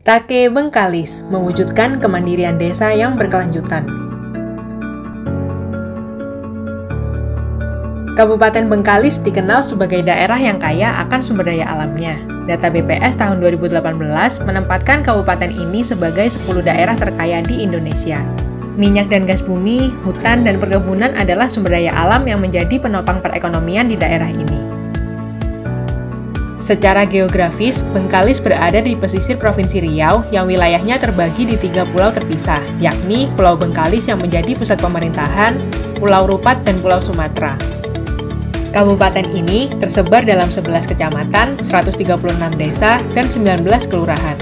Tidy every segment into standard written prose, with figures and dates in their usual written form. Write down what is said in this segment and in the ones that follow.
Take Bengkalis mewujudkan kemandirian desa yang berkelanjutan. Kabupaten Bengkalis dikenal sebagai daerah yang kaya akan sumber daya alamnya. Data BPS tahun 2018 menempatkan kabupaten ini sebagai 10 daerah terkaya di Indonesia. Minyak dan gas bumi, hutan, dan perkebunan adalah sumber daya alam yang menjadi penopang perekonomian di daerah ini. Secara geografis, Bengkalis berada di pesisir Provinsi Riau yang wilayahnya terbagi di 3 pulau terpisah, yakni Pulau Bengkalis yang menjadi pusat pemerintahan, Pulau Rupat, dan Pulau Sumatera. Kabupaten ini tersebar dalam 11 kecamatan, 136 desa, dan 19 kelurahan.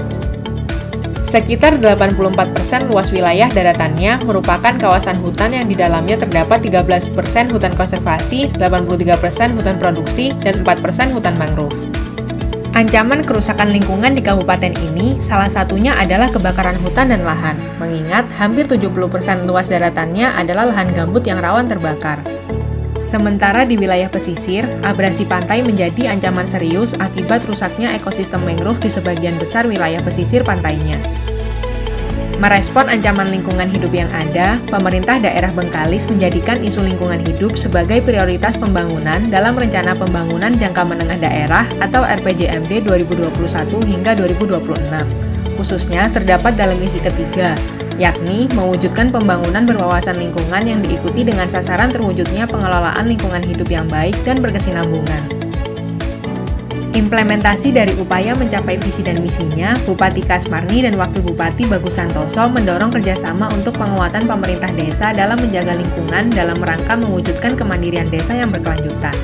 Sekitar 84% luas wilayah daratannya merupakan kawasan hutan yang di dalamnya terdapat 13% hutan konservasi, 83% hutan produksi, dan 4% hutan mangrove. Ancaman kerusakan lingkungan di kabupaten ini salah satunya adalah kebakaran hutan dan lahan, mengingat hampir 70% luas daratannya adalah lahan gambut yang rawan terbakar. Sementara di wilayah pesisir, abrasi pantai menjadi ancaman serius akibat rusaknya ekosistem mangrove di sebagian besar wilayah pesisir pantainya. Merespon ancaman lingkungan hidup yang ada, pemerintah daerah Bengkalis menjadikan isu lingkungan hidup sebagai prioritas pembangunan dalam Rencana Pembangunan Jangka Menengah Daerah atau RPJMD 2021 hingga 2026. Khususnya terdapat dalam misi ketiga, yakni mewujudkan pembangunan berwawasan lingkungan yang diikuti dengan sasaran terwujudnya pengelolaan lingkungan hidup yang baik dan berkesinambungan. Implementasi dari upaya mencapai visi dan misinya, Bupati Kasmarni dan Wakil Bupati Bagus Santoso mendorong kerjasama untuk penguatan pemerintah desa dalam menjaga lingkungan dalam rangka mewujudkan kemandirian desa yang berkelanjutan.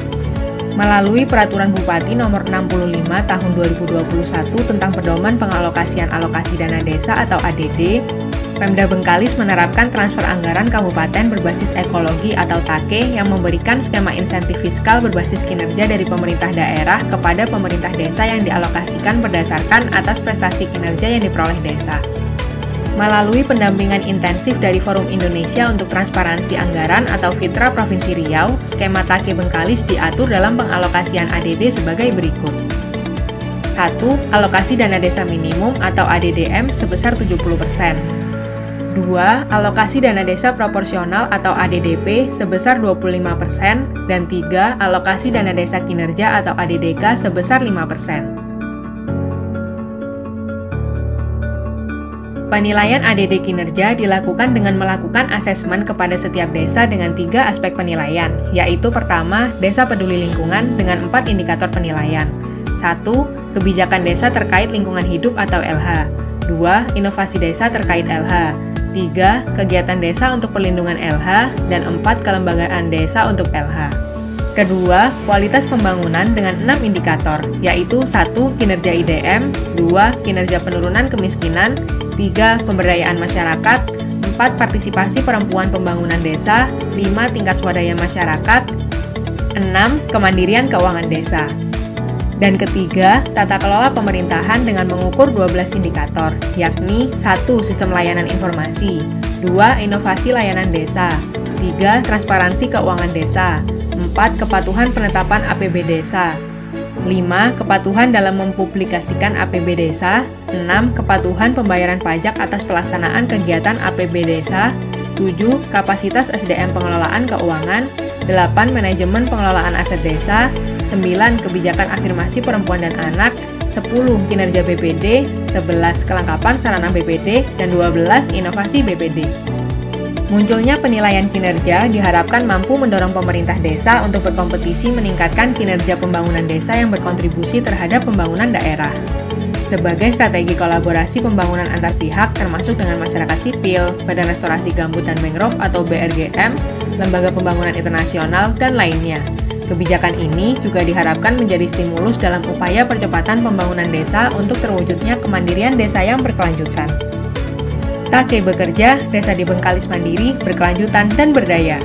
Melalui Peraturan Bupati Nomor 65 Tahun 2021 tentang Pedoman Pengalokasian Alokasi Dana Desa atau ADD, Pemda Bengkalis menerapkan transfer anggaran kabupaten berbasis ekologi atau TAKE yang memberikan skema insentif fiskal berbasis kinerja dari pemerintah daerah kepada pemerintah desa yang dialokasikan berdasarkan atas prestasi kinerja yang diperoleh desa. Melalui pendampingan intensif dari Forum Indonesia untuk Transparansi Anggaran atau FITRA Provinsi Riau, skema TAKE Bengkalis diatur dalam pengalokasian ADD sebagai berikut. 1. Alokasi dana desa minimum atau ADDM sebesar 70%. 2. Alokasi dana desa proporsional atau ADDP sebesar 25%, dan 3. Alokasi dana desa kinerja atau ADDK sebesar 5%. Penilaian ADD kinerja dilakukan dengan melakukan asesmen kepada setiap desa dengan 3 aspek penilaian, yaitu pertama, desa peduli lingkungan dengan 4 indikator penilaian. 1. Kebijakan desa terkait lingkungan hidup atau LH. 2. Inovasi desa terkait LH. 3. Kegiatan desa untuk perlindungan LH, dan 4. Kelembagaan desa untuk LH. Kedua, kualitas pembangunan dengan 6 indikator, yaitu 1. Kinerja IDM, 2. Kinerja penurunan kemiskinan, 3. Pemberdayaan masyarakat, 4. Partisipasi perempuan pembangunan desa, 5. Tingkat swadaya masyarakat, 6. Kemandirian keuangan desa. Dan ketiga, tata kelola pemerintahan dengan mengukur 12 indikator, yakni 1. Sistem layanan informasi, 2. Inovasi layanan desa, 3. Transparansi keuangan desa, 4. Kepatuhan penetapan APB desa, 5. Kepatuhan dalam mempublikasikan APB desa, 6. Kepatuhan pembayaran pajak atas pelaksanaan kegiatan APB desa, 7. Kapasitas SDM pengelolaan keuangan, 8. Manajemen pengelolaan aset desa, 9. Kebijakan afirmasi perempuan dan anak, 10. Kinerja BPD, 11. Kelengkapan sarana BPD, dan 12. Inovasi BPD. Munculnya penilaian kinerja diharapkan mampu mendorong pemerintah desa untuk berkompetisi meningkatkan kinerja pembangunan desa yang berkontribusi terhadap pembangunan daerah. Sebagai strategi kolaborasi pembangunan antar pihak termasuk dengan masyarakat sipil, Badan Restorasi Gambut dan Mangrove atau BRGM, Lembaga Pembangunan Internasional, dan lainnya. Kebijakan ini juga diharapkan menjadi stimulus dalam upaya percepatan pembangunan desa untuk terwujudnya kemandirian desa yang berkelanjutan. TAKE bekerja, desa di Bengkalis mandiri, berkelanjutan, dan berdaya.